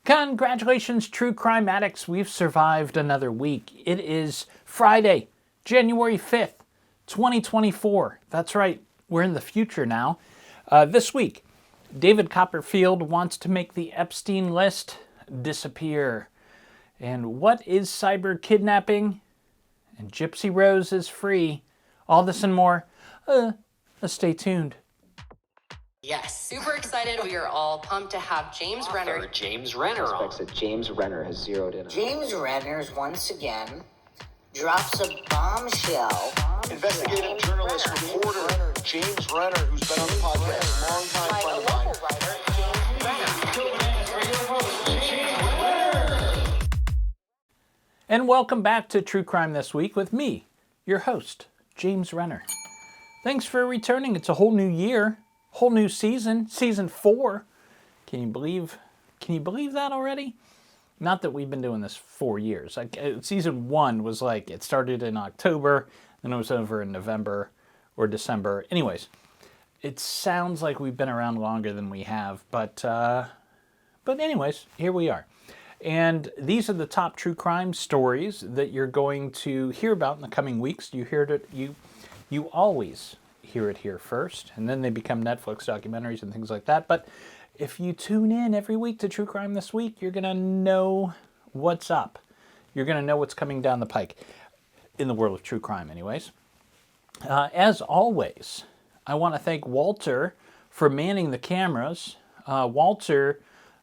Congratulations, true crime addicts. We've survived another week. It is Friday, January 5th, 2024. That's right, we're in the future now. This week, David Copperfield wants to make the Epstein list disappear. And what is cyber kidnapping? And Gypsy Rose is free. All this and more. Stay tuned. Yes, super excited. We are all pumped to have James Renner. James Renner on. That James Renner has zeroed in on. James Renner once again drops a bombshell. Investigative journalist, reporter James Renner, who's been on the podcast, longtime friend of mine. And welcome back to True Crime This Week with me, your host, James Renner. Thanks for returning. It's a whole new year, whole new season, season 4. Can you believe that already? Not that we've been doing this 4 years. Season 1 was like, it started in October, then it was over in November or December. Anyways, it sounds like we've been around longer than we have, but anyways, here we are. And these are the top true crime stories that you're going to hear about in the coming weeks. You always hear it here first, and then they become Netflix documentaries and things like that. But if you tune in every week to True Crime This Week, you're going to know what's up. You're going to know what's coming down the pike in the world of true crime anyways. As always, I want to thank Walter for manning the cameras. Walter,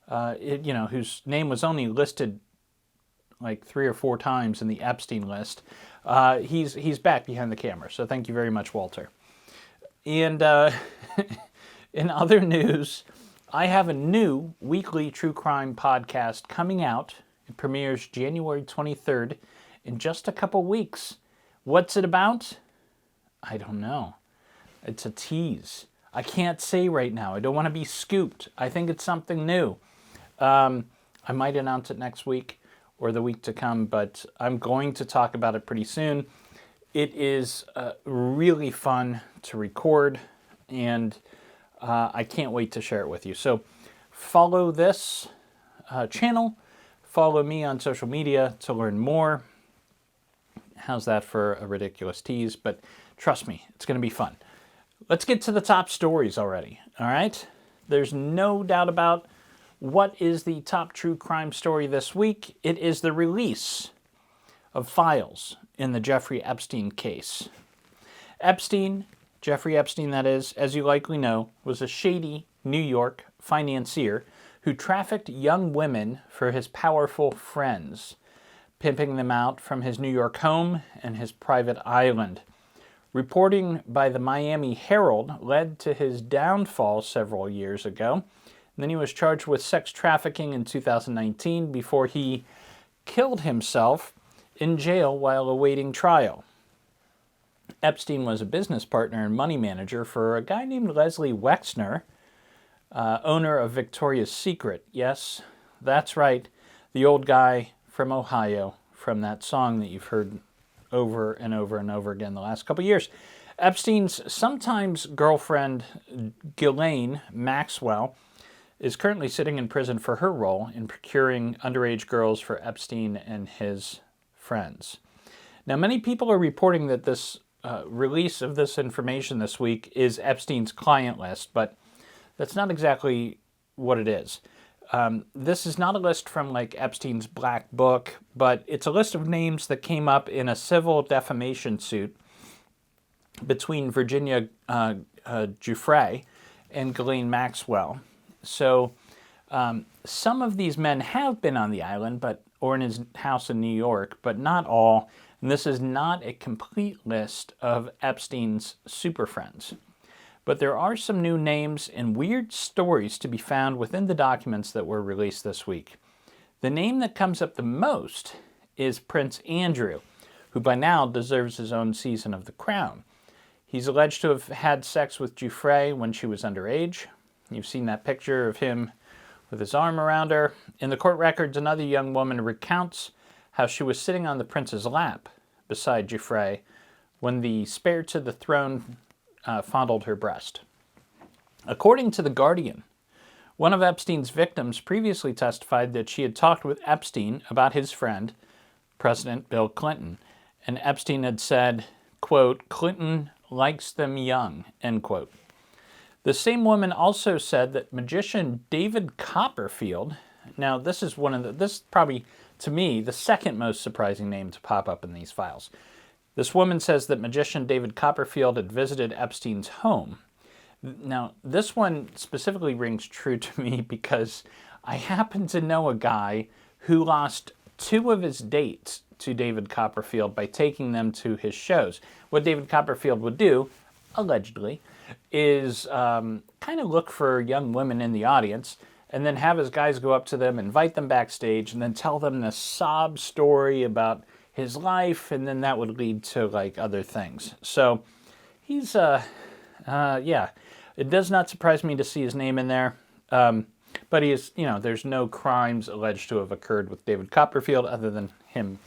whose name was only listed like 3 or 4 times in the Epstein list, he's back behind the camera. So thank you very much, Walter. And in other news, I have a new weekly true crime podcast coming out. It premieres January 23rd in just a couple weeks. What's it about? I don't know. It's a tease. I can't say right now. I don't want to be scooped. I think it's something new. I might announce it next week or the week to come, but I'm going to talk about it pretty soon. It is really fun to record, and I can't wait to share it with you. So follow this channel, follow me on social media to learn more. How's that for a ridiculous tease? But trust me, it's going to be fun. Let's get to the top stories already, all right? There's no doubt about what is the top true crime story this week. It is the release of files in the Jeffrey Epstein case. Jeffrey Epstein, that is, as you likely know, was a shady New York financier who trafficked young women for his powerful friends, pimping them out from his New York home and his private island. Reporting by the Miami Herald led to his downfall several years ago. And then he was charged with sex trafficking in 2019 before he killed himself in jail while awaiting trial. Epstein was a business partner and money manager for a guy named Leslie Wexner, owner of Victoria's Secret. Yes, that's right, the old guy from Ohio, from that song that you've heard over and over and over again the last couple years. Epstein's sometimes girlfriend, Ghislaine Maxwell, is currently sitting in prison for her role in procuring underage girls for Epstein and his friends. Now, many people are reporting that this release of this information this week is Epstein's client list, but that's not exactly what it is. This is not a list from like Epstein's black book, but it's a list of names that came up in a civil defamation suit between Virginia Giuffre and Ghislaine Maxwell. So some of these men have been on the island, or in his house in New York, but not all. And this is not a complete list of Epstein's super friends. But there are some new names and weird stories to be found within the documents that were released this week. The name that comes up the most is Prince Andrew, who by now deserves his own season of The Crown. He's alleged to have had sex with Giuffre when she was underage. You've seen that picture of him with his arm around her. In the court records, another young woman recounts how she was sitting on the prince's lap beside Giuffre when the spare to the throne fondled her breast. According to The Guardian, One of Epstein's victims previously testified that she had talked with Epstein about his friend, President Bill Clinton, and Epstein had said, quote, "Clinton likes them young," end quote. The same woman also said that magician David Copperfield, now this is probably, to me, the second most surprising name to pop up in these files. This woman says that magician David Copperfield had visited Epstein's home. Now, this one specifically rings true to me because I happen to know a guy who lost 2 of his dates to David Copperfield by taking them to his shows. What David Copperfield would do, allegedly, is kind of look for young women in the audience and then have his guys go up to them, invite them backstage, and then tell them this sob story about his life, and then that would lead to, like, other things. So he's, yeah, it does not surprise me to see his name in there. But he is, there's no crimes alleged to have occurred with David Copperfield other than him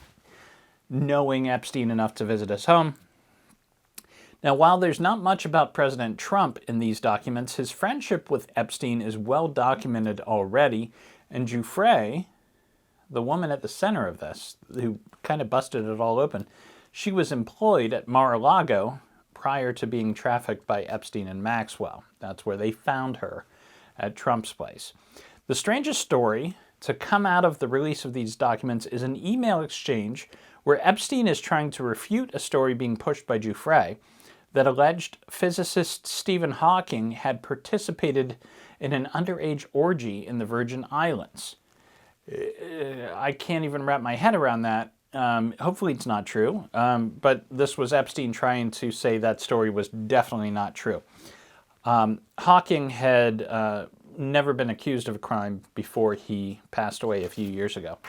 knowing Epstein enough to visit his home. Now, while there's not much about President Trump in these documents, his friendship with Epstein is well documented already, and Giuffre, the woman at the center of this, who kind of busted it all open, she was employed at Mar-a-Lago prior to being trafficked by Epstein and Maxwell. That's where they found her, at Trump's place. The strangest story to come out of the release of these documents is an email exchange where Epstein is trying to refute a story being pushed by Giuffre that alleged physicist Stephen Hawking had participated in an underage orgy in the Virgin Islands. I can't even wrap my head around that. Hopefully it's not true, but this was Epstein trying to say that story was definitely not true. Hawking had never been accused of a crime before he passed away a few years ago.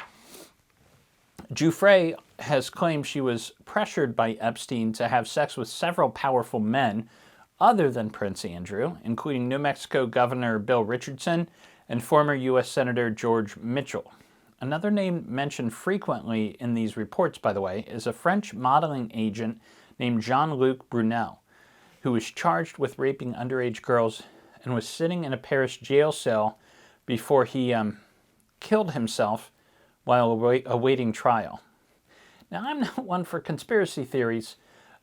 Giuffre has claimed she was pressured by Epstein to have sex with several powerful men other than Prince Andrew, including New Mexico Governor Bill Richardson and former U.S. Senator George Mitchell. Another name mentioned frequently in these reports, by the way, is a French modeling agent named Jean-Luc Brunel, who was charged with raping underage girls and was sitting in a Paris jail cell before he killed himself while awaiting trial. Now, I'm not one for conspiracy theories,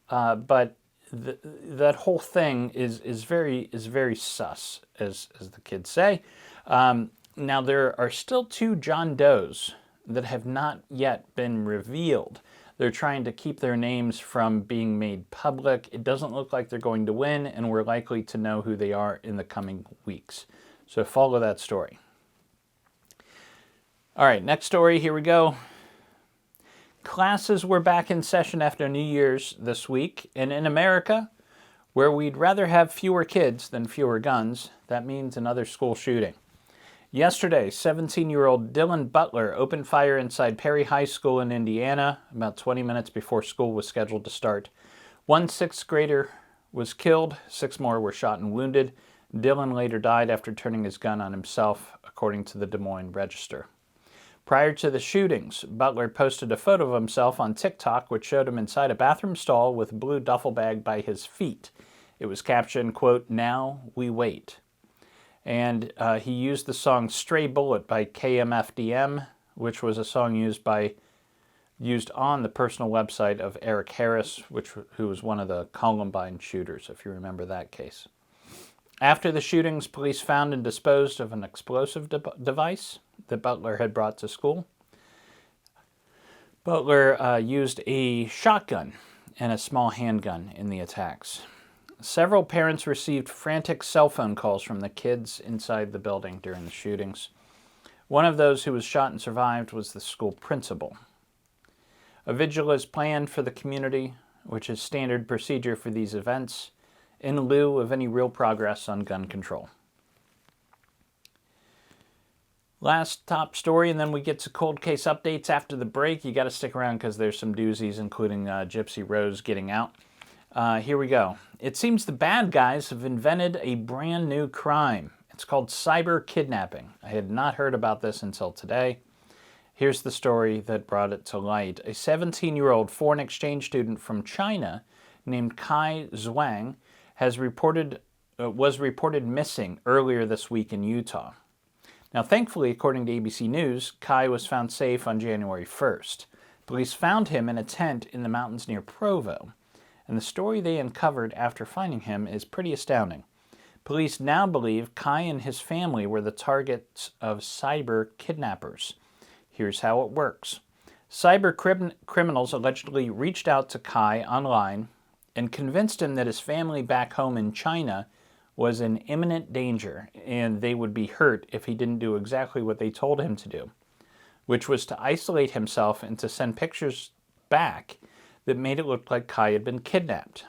but that whole thing is very sus, as the kids say. Now, there are still 2 John Does that have not yet been revealed. They're trying to keep their names from being made public. It doesn't look like they're going to win, and we're likely to know who they are in the coming weeks. So follow that story. All right, next story, here we go. Classes were back in session after New Year's this week, and in America, where we'd rather have fewer kids than fewer guns, that means another school shooting. Yesterday, 17-year-old Dylan Butler opened fire inside Perry High School in Indiana about 20 minutes before school was scheduled to start. 1 6th grader was killed, 6 more were shot and wounded. Dylan later died after turning his gun on himself, according to the Des Moines Register. Prior to the shootings, Butler posted a photo of himself on TikTok, which showed him inside a bathroom stall with a blue duffel bag by his feet. It was captioned, quote, "Now we wait." And he used the song "Stray Bullet" by KMFDM, which was a song used on the personal website of Eric Harris, who was one of the Columbine shooters, if you remember that case. After the shootings, police found and disposed of an explosive device that Butler had brought to school. Butler used a shotgun and a small handgun in the attacks. Several parents received frantic cell phone calls from the kids inside the building during the shootings. One of those who was shot and survived was the school principal. A vigil is planned for the community, which is standard procedure for these events, in lieu of any real progress on gun control. Last top story, and then we get to cold case updates after the break. You got to stick around because there's some doozies, including Gypsy Rose getting out. Here we go. It seems the bad guys have invented a brand new crime. It's called cyber kidnapping. I had not heard about this until today. Here's the story that brought it to light. A 17-year-old foreign exchange student from China named Kai Zhuang was reported missing earlier this week in Utah. Now, thankfully, according to ABC News, Kai was found safe on January 1st. Police found him in a tent in the mountains near Provo, and the story they uncovered after finding him is pretty astounding. Police now believe Kai and his family were the targets of cyber kidnappers. Here's how it works. Cyber criminals allegedly reached out to Kai online and convinced him that his family back home in China was in imminent danger and they would be hurt if he didn't do exactly what they told him to do, which was to isolate himself and to send pictures back that made it look like Kai had been kidnapped.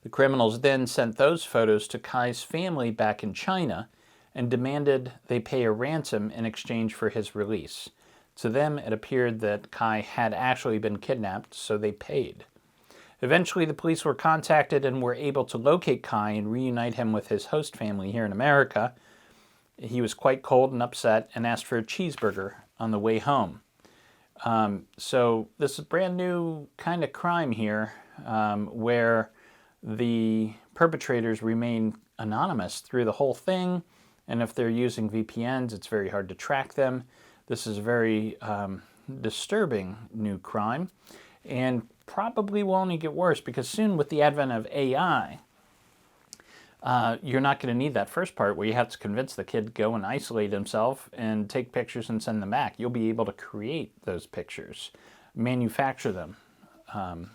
The criminals then sent those photos to Kai's family back in China and demanded they pay a ransom in exchange for his release. To them, it appeared that Kai had actually been kidnapped, so they paid. Eventually, the police were contacted and were able to locate Kai and reunite him with his host family here in America. He was quite cold and upset and asked for a cheeseburger on the way home. So this is a brand new kind of crime here where the perpetrators remain anonymous through the whole thing. And if they're using VPNs, it's very hard to track them. This is a very disturbing new crime and probably will only get worse because soon with the advent of AI, you're not going to need that first part where you have to convince the kid to go and isolate himself and take pictures and send them back. You'll be able to create those pictures, manufacture them,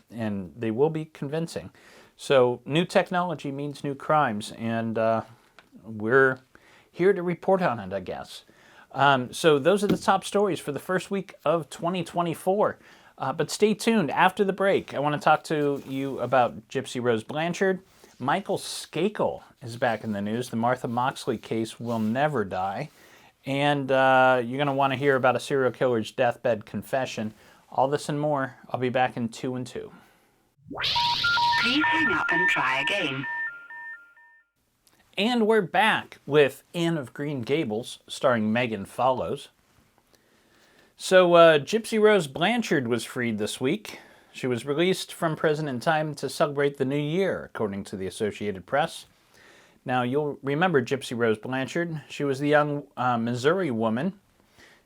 and they will be convincing. So new technology means new crimes, and we're here to report on it, I guess. So those are the top stories for the first week of 2024. But stay tuned. After the break, I want to talk to you about Gypsy Rose Blanchard. Michael Skakel is back in the news. The Martha Moxley case will never die. And you're going to want to hear about a serial killer's deathbed confession. All this and more. I'll be back in 2 and 2. Please hang up and try again. And we're back with Anne of Green Gables, starring Megan Follows. So Gypsy Rose Blanchard was freed this week. She was released from prison in time to celebrate the new year, according to the Associated Press. Now, you'll remember Gypsy Rose Blanchard. She was the young Missouri woman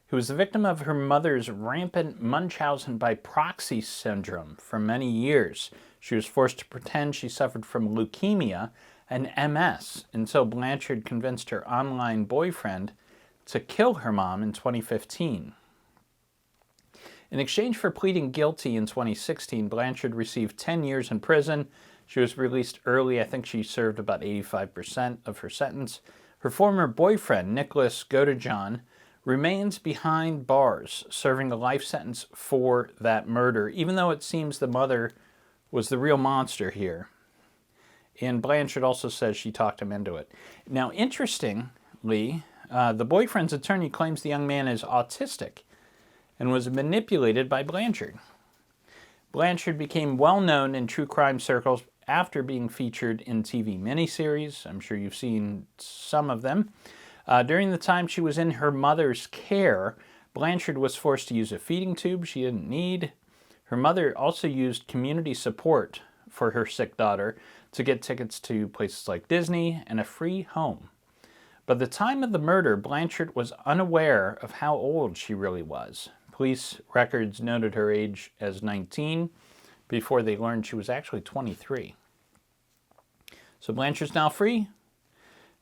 who was the victim of her mother's rampant Munchausen by proxy syndrome for many years. She was forced to pretend she suffered from leukemia and MS until Blanchard convinced her online boyfriend to kill her mom in 2015. In exchange for pleading guilty in 2016, Blanchard received 10 years in prison. She was released early. I think she served about 85% of her sentence. Her former boyfriend, Nicholas Godejohn, remains behind bars, serving a life sentence for that murder, even though it seems the mother was the real monster here. And Blanchard also says she talked him into it. Now, interestingly, the boyfriend's attorney claims the young man is autistic and was manipulated by Blanchard. Blanchard became well known in true crime circles after being featured in TV miniseries. I'm sure you've seen some of them. During the time she was in her mother's care, Blanchard was forced to use a feeding tube she didn't need. Her mother also used community support for her sick daughter to get tickets to places like Disney and a free home. By the time of the murder, Blanchard was unaware of how old she really was. Police records noted her age as 19 before they learned she was actually 23. So Blanchard's now free.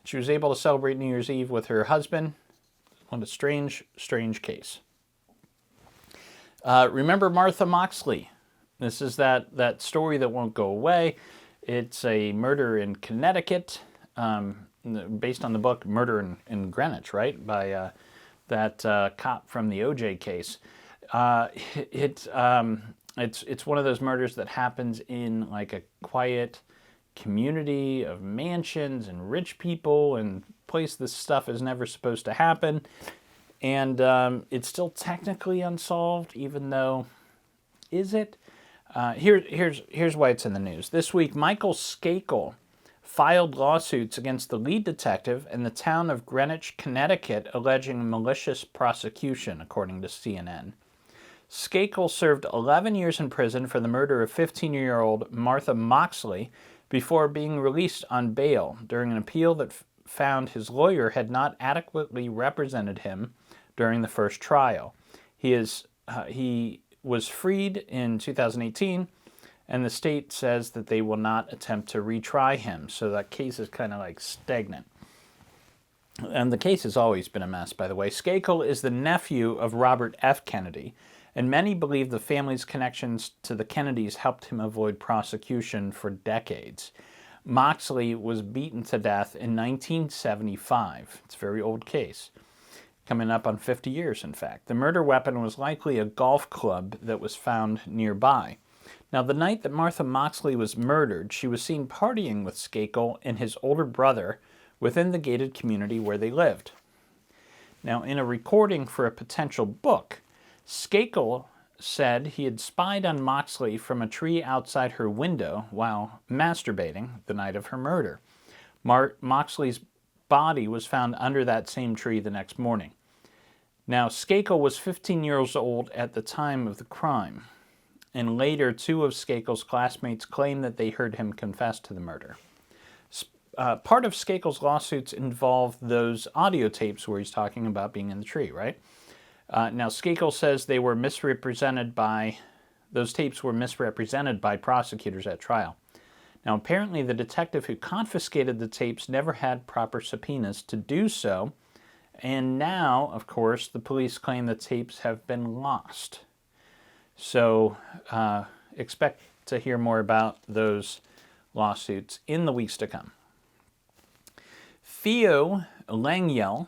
She was able to celebrate New Year's Eve with her husband. What a strange, strange case. Remember Martha Moxley? This is that story that won't go away. It's a murder in Connecticut, based on the book Murder in Greenwich, right? By that cop from the OJ case. It's one of those murders that happens in like a quiet community of mansions and rich people and place this stuff is never supposed to happen. And it's still technically unsolved, even though, is it? Here's why it's in the news. This week, Michael Skakel filed lawsuits against the lead detective in the town of Greenwich, Connecticut, alleging malicious prosecution, according to CNN. Skakel served 11 years in prison for the murder of 15-year-old Martha Moxley before being released on bail during an appeal that found his lawyer had not adequately represented him during the first trial. He was freed in 2018, and the state says that they will not attempt to retry him. So that case is kind of like stagnant. And the case has always been a mess, by the way. Skakel is the nephew of Robert F. Kennedy, and many believe the family's connections to the Kennedys helped him avoid prosecution for decades. Moxley was beaten to death in 1975. It's a very old case, coming up on 50 years, in fact. The murder weapon was likely a golf club that was found nearby. Now, the night that Martha Moxley was murdered, she was seen partying with Skakel and his older brother within the gated community where they lived. Now, in a recording for a potential book, Skakel said he had spied on Moxley from a tree outside her window while masturbating the night of her murder. Moxley's body was found under that same tree the next morning. Now, Skakel was 15 years old at the time of the crime, and later 2 of Skakel's classmates claimed that they heard him confess to the murder. Part of Skakel's lawsuits involve those audio tapes where he's talking about being in the tree, right? Now, Skakel says those tapes were misrepresented by prosecutors at trial. Now, apparently the detective who confiscated the tapes never had proper subpoenas to do so, and now, of course, the police claim the tapes have been lost. So, expect to hear more about those lawsuits in the weeks to come. Theo Langyel,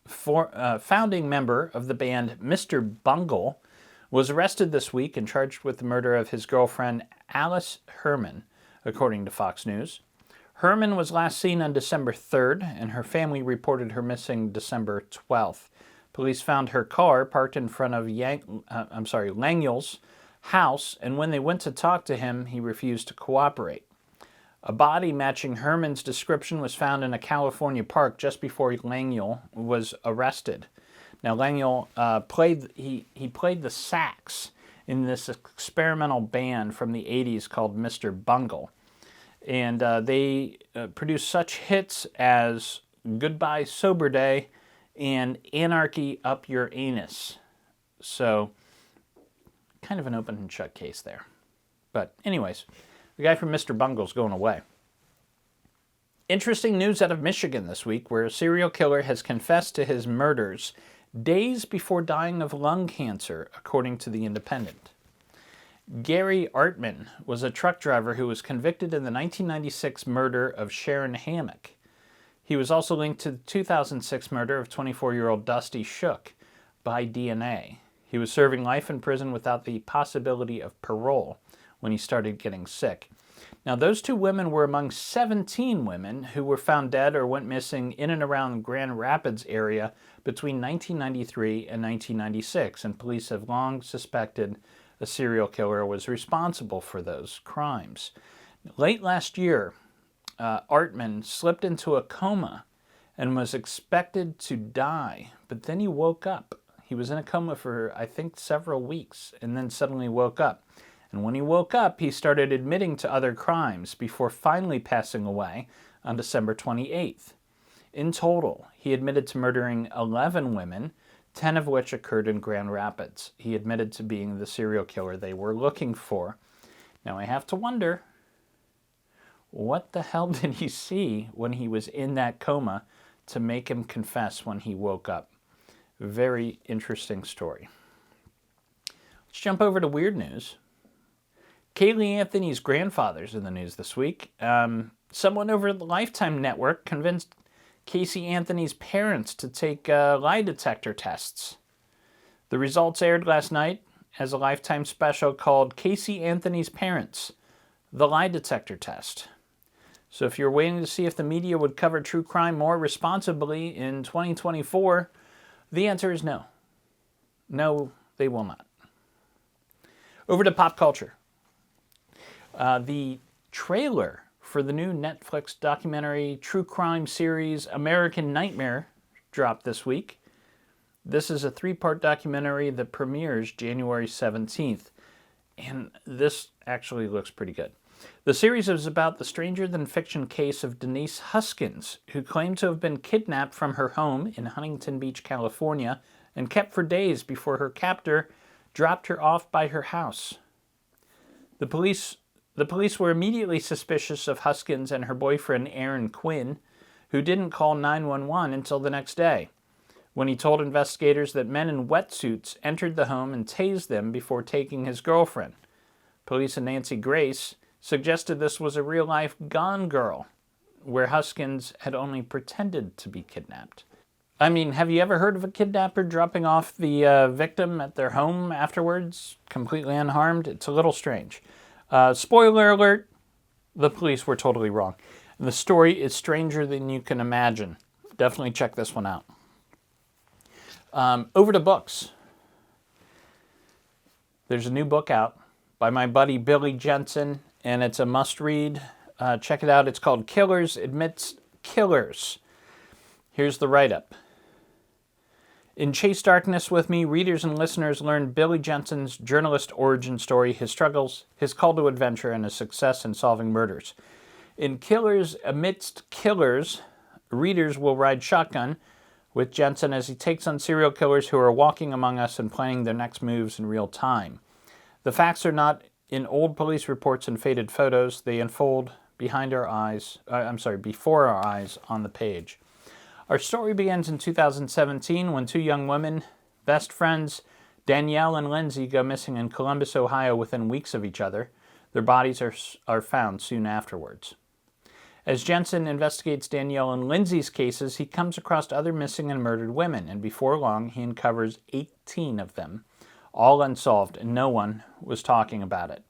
founding member of the band Mr. Bungle, was arrested this week and charged with the murder of his girlfriend Alice Herman, according to Fox News. Herman was last seen on December 3rd, and her family reported her missing December 12th. Police found her car parked in front of Langyel's house, and when they went to talk to him, he refused to cooperate. A body matching Herman's description was found in a California park just before Langyel was arrested. Now, Langyel played the sax in this experimental band from the 80s called Mr. Bungle. And they produced such hits as Goodbye Sober Day and Anarchy Up Your Anus. So, kind of an open and shut case there. But anyways, the guy from Mr. Bungle's going away. Interesting news out of Michigan this week, where a serial killer has confessed to his murders days before dying of lung cancer, according to The Independent. Gary Artman was a truck driver who was convicted in the 1996 murder of Sharon Hammock. He was also linked to the 2006 murder of 24-year-old Dusty Shook by DNA. He was serving life in prison without the possibility of parole when he started getting sick. Now, those 2 women were among 17 women who were found dead or went missing in and around Grand Rapids area between 1993 and 1996, and police have long suspected a serial killer was responsible for those crimes. Late last year, Artman slipped into a coma and was expected to die, but then he woke up. He was in a coma for, I think, several weeks, and then suddenly woke up. And when he woke up, he started admitting to other crimes before finally passing away on December 28th. In total, he admitted to murdering 11 women, 10 of which occurred in Grand Rapids. He admitted to being the serial killer they were looking for. Now, I have to wonder, what the hell did he see when he was in that coma to make him confess when he woke up? Very interesting story. Let's jump over to weird news. Kaylee Anthony's grandfather's in the news this week. Someone over at the Lifetime Network convinced Casey Anthony's parents to take lie detector tests. The results aired last night as a Lifetime special called Casey Anthony's Parents, the Lie Detector Test. So if you're waiting to see if the media would cover true crime more responsibly in 2024, the answer is no. No, they will not. Over to pop culture. The trailer for the new Netflix documentary true crime series American Nightmare dropped this week. This is a 3-part documentary that premieres January 17th, and this actually looks pretty good. The series is about the stranger-than-fiction case of Denise Huskins, who claimed to have been kidnapped from her home in Huntington Beach, California, and kept for days before her captor dropped her off by her house. The police were immediately suspicious of Huskins and her boyfriend Aaron Quinn, who didn't call 911 until the next day, when he told investigators that men in wetsuits entered the home and tased them before taking his girlfriend. Police and Nancy Grace suggested this was a real-life Gone Girl, where Huskins had only pretended to be kidnapped. I mean, have you ever heard of a kidnapper dropping off the victim at their home afterwards, completely unharmed? It's a little strange. Spoiler alert, the police were totally wrong. The story is stranger than you can imagine. Definitely check this one out. Over to books. There's a new book out by my buddy Billy Jensen, and it's a must-read. Check it out. It's called Killers Amidst Killers. Here's the write-up. In Chase Darkness with me, readers and listeners learn Billy Jensen's journalist origin story, his struggles, his call to adventure, and his success in solving murders. In Killers Amidst Killers, readers will ride shotgun with Jensen as he takes on serial killers who are walking among us and planning their next moves in real time. The facts are not in old police reports and faded photos. They unfold before our eyes on the page. Our story begins in 2017 when two young women, best friends, Danielle and Lindsay, go missing in Columbus, Ohio within weeks of each other. Their bodies are found soon afterwards. As Jensen investigates Danielle and Lindsay's cases, he comes across other missing and murdered women, and before long he uncovers 18 of them, all unsolved, and no one was talking about it.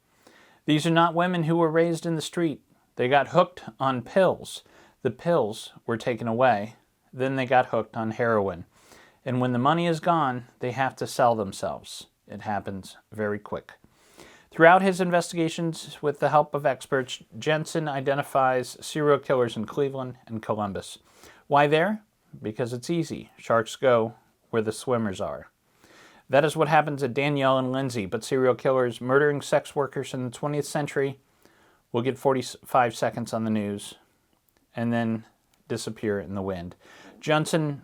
These are not women who were raised in the street. They got hooked on pills. The pills were taken away. Then they got hooked on heroin. And when the money is gone, they have to sell themselves. It happens very quick. Throughout his investigations, with the help of experts, Jensen identifies serial killers in Cleveland and Columbus. Why there? Because it's easy. Sharks go where the swimmers are. That is what happens at Danielle and Lindsay, but serial killers murdering sex workers in the 20th century will get 45 seconds on the news and then disappear in the wind. Jensen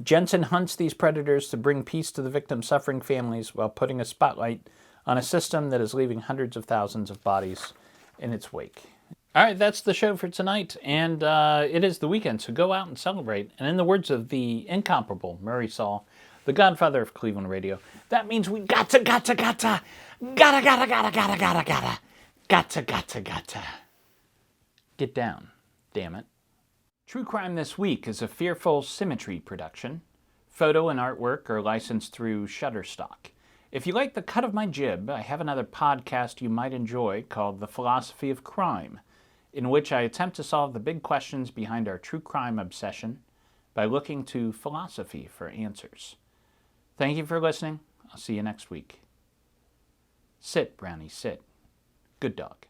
hunts these predators to bring peace to the victims' suffering families while putting a spotlight on a system that is leaving hundreds of thousands of bodies in its wake. All right, that's the show for tonight, and it is the weekend, so go out and celebrate. And in the words of the incomparable Murray Saul, the godfather of Cleveland radio, that means we gotta get down, damn it. True Crime This Week is a Fearful Symmetry production. Photo and artwork are licensed through Shutterstock. If you like the cut of my jib, I have another podcast you might enjoy called The Philosophy of Crime, in which I attempt to solve the big questions behind our true crime obsession by looking to philosophy for answers. Thank you for listening. I'll see you next week. Sit, Brownie, sit. Good dog.